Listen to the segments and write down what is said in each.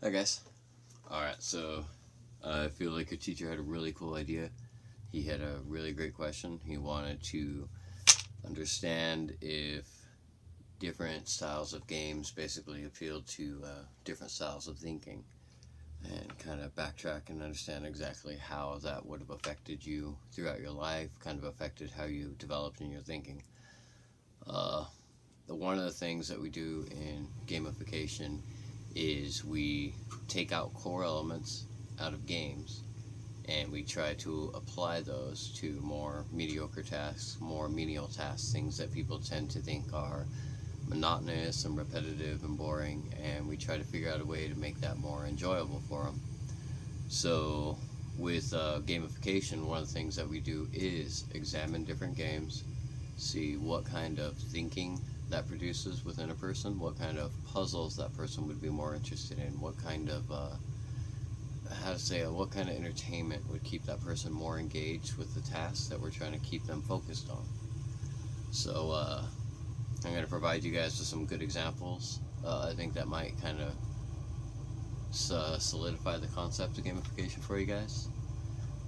Hi guys. Alright, so I feel like your teacher had a really cool idea. He had a really great question. He wanted to understand if different styles of games basically appealed to different styles of thinking, and kind of backtrack and understand exactly how that would have affected you throughout your life, kind of affected how you developed in your thinking. Uh, One of the things that we do in gamification is we take out core elements out of games and we try to apply those to more mediocre tasks, more menial tasks, things that people tend to think are monotonous and repetitive and boring, and we try to figure out a way to make that more enjoyable for them. So, with gamification, one of the things that we do is examine different games, see what kind of thinking that produces within a person, what kind of puzzles that person would be more interested in, what kind of what kind of entertainment would keep that person more engaged with the tasks that we're trying to keep them focused on. So I'm going to provide you guys with some good examples. I think that might kind of solidify the concept of gamification for you guys.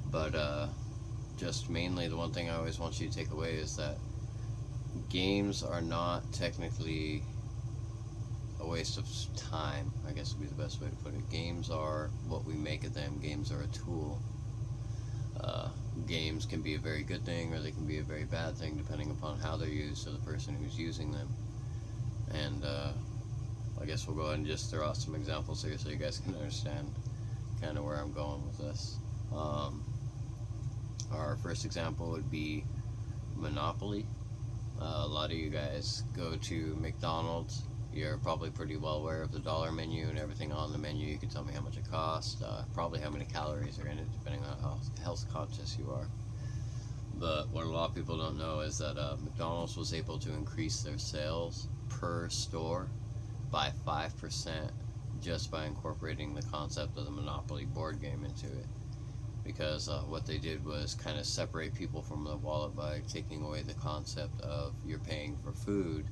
But just mainly the one thing I always want you to take away is that games are not technically a waste of time, I guess would be the best way to put it. Games are what we make of them. Games are a tool. Games can be a very good thing or they can be a very bad thing depending upon how they're used or the person who's using them. And I guess we'll go ahead and just throw out some examples here so you guys can understand kind of where I'm going with this. Our first example would be Monopoly. A lot of you guys go to McDonald's. You're probably pretty well aware of the dollar menu and everything on the menu. You can tell me how much it costs, probably how many calories are in it, depending on how health conscious you are. But what a lot of people don't know is that McDonald's was able to increase their sales per store by 5% just by incorporating the concept of the Monopoly board game into it. Because what they did was kind of separate people from the wallet by taking away the concept of you're paying for food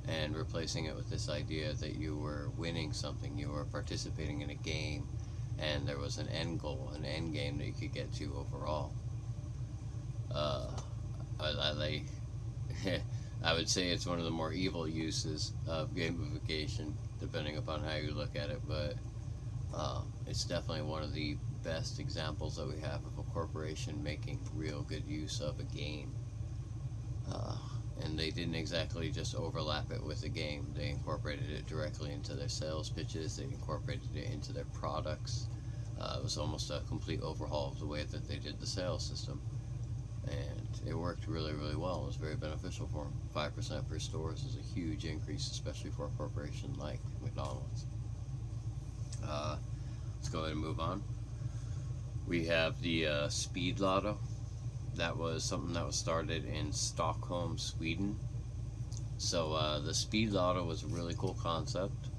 and replacing it with this idea that you were winning something, you were participating in a game, and there was an end goal, an end game that you could get to overall. I I would say it's one of the more evil uses of gamification, depending upon how you look at it, but it's definitely one of the best examples that we have of a corporation making real good use of a game. And they didn't exactly just overlap it with a game. They incorporated it directly into their sales pitches. They incorporated it into their products. It was almost a complete overhaul of the way that they did the sales system. And it worked really, really well. It was very beneficial for them. 5% per stores is a huge increase, especially for a corporation like McDonald's. Let's go ahead and move on. We have the Speed Lotto. That was something that was started in Stockholm, Sweden. So the Speed Lotto was a really cool concept.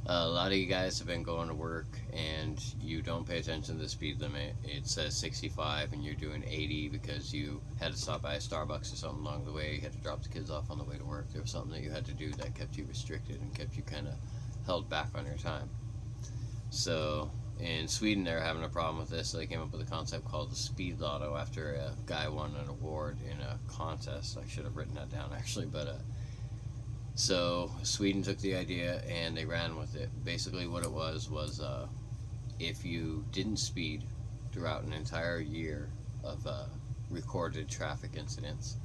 A lot of you guys have been going to work and you don't pay attention to the speed limit. It says 65 and you're doing 80 because you had to stop by a Starbucks or something along the way. You had to drop the kids off on the way to work. There was something that you had to do that kept you restricted and kept you kind of held back on your time. So in Sweden, they're having a problem with this, so they came up with a concept called the Speed Lotto after a guy won an award in a contest. I should have written that down actually, but so Sweden took the idea and they ran with it. Basically, what it was if you didn't speed throughout an entire year of recorded traffic incidents,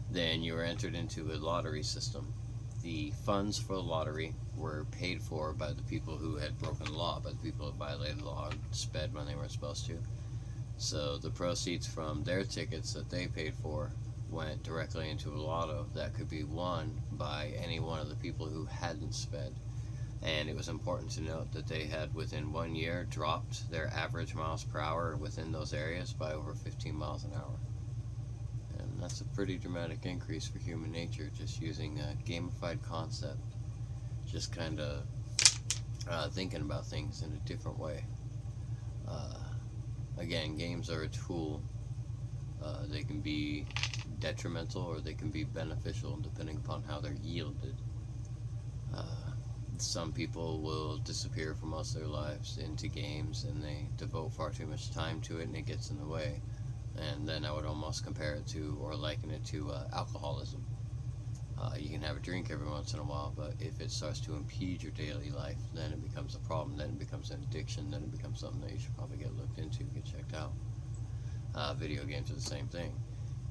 then you were entered into a lottery system. The funds for the lottery were paid for by the people who had broken the law, by the people who violated the law and sped when they weren't supposed to. So the proceeds from their tickets that they paid for went directly into a lotto that could be won by any one of the people who hadn't sped. And it was important to note that they had within 1 year dropped their average miles per hour within those areas by over 15 miles an hour. And that's a pretty dramatic increase for human nature, just using a gamified concept, just kind of thinking about things in a different way. Again, games are a tool. They can be detrimental or they can be beneficial depending upon how they're yielded. Some people will disappear for most of their lives into games, and they devote far too much time to it, and it gets in the way. And then I would almost compare it to, or liken it to, alcoholism. You can have a drink every once in a while, but if it starts to impede your daily life, then it becomes a problem. Then it becomes an addiction. Then it becomes something that you should probably get looked into, get checked out. Video games are the same thing.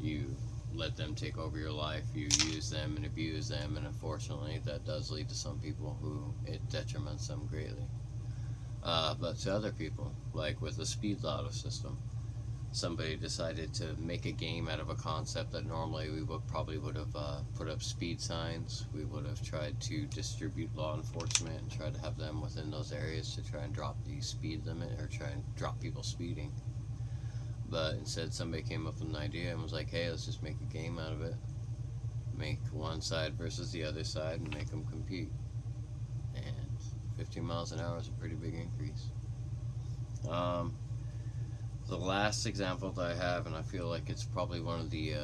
You let them take over your life, you use them and abuse them, and unfortunately that does lead to some people who it detriments them greatly. But to other people, like with the speed lotto system, somebody decided to make a game out of a concept that normally we would have put up speed signs. We would have tried to distribute law enforcement and try to have them within those areas to try and drop the speed limit or try and drop people speeding. But instead somebody came up with an idea and was like, hey, let's just make a game out of it. Make one side versus the other side and make them compete. And 15 miles an hour is a pretty big increase. The last example that I have, and I feel like it's probably one of the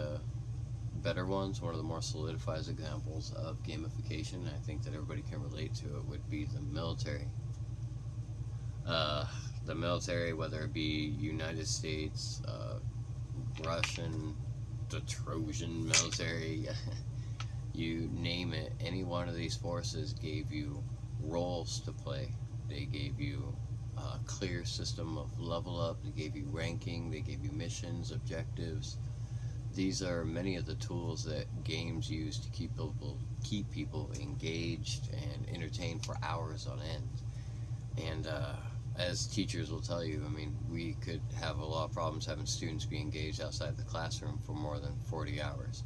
better ones, one of the more solidified examples of gamification, and I think that everybody can relate to it, would be the military. The military, whether it be United States, Russian, the Trojan military, you name it, any one of these forces gave you roles to play. They gave you a clear system of level up, they gave you ranking, they gave you missions, objectives. These are many of the tools that games use to keep people engaged and entertained for hours on end. And as teachers will tell you, I mean, we could have a lot of problems having students be engaged outside the classroom for more than 40 hours.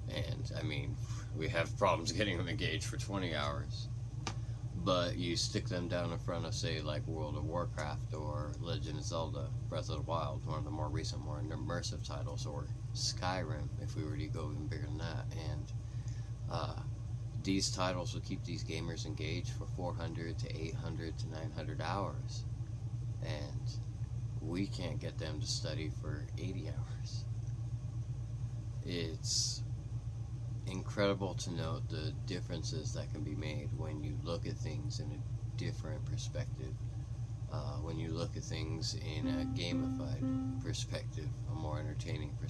And I mean, we have problems getting them engaged for 20 hours. But you stick them down in front of, say, like World of Warcraft or Legend of Zelda, Breath of the Wild, one of the more recent, more immersive titles, or Skyrim, if we were to go even bigger than that. And these titles will keep these gamers engaged for 400 to 800 to 900 hours. And we can't get them to study for 80 hours. It's incredible to note the differences that can be made when you look at things in a different perspective. When you look at things in a gamified perspective, a more entertaining perspective.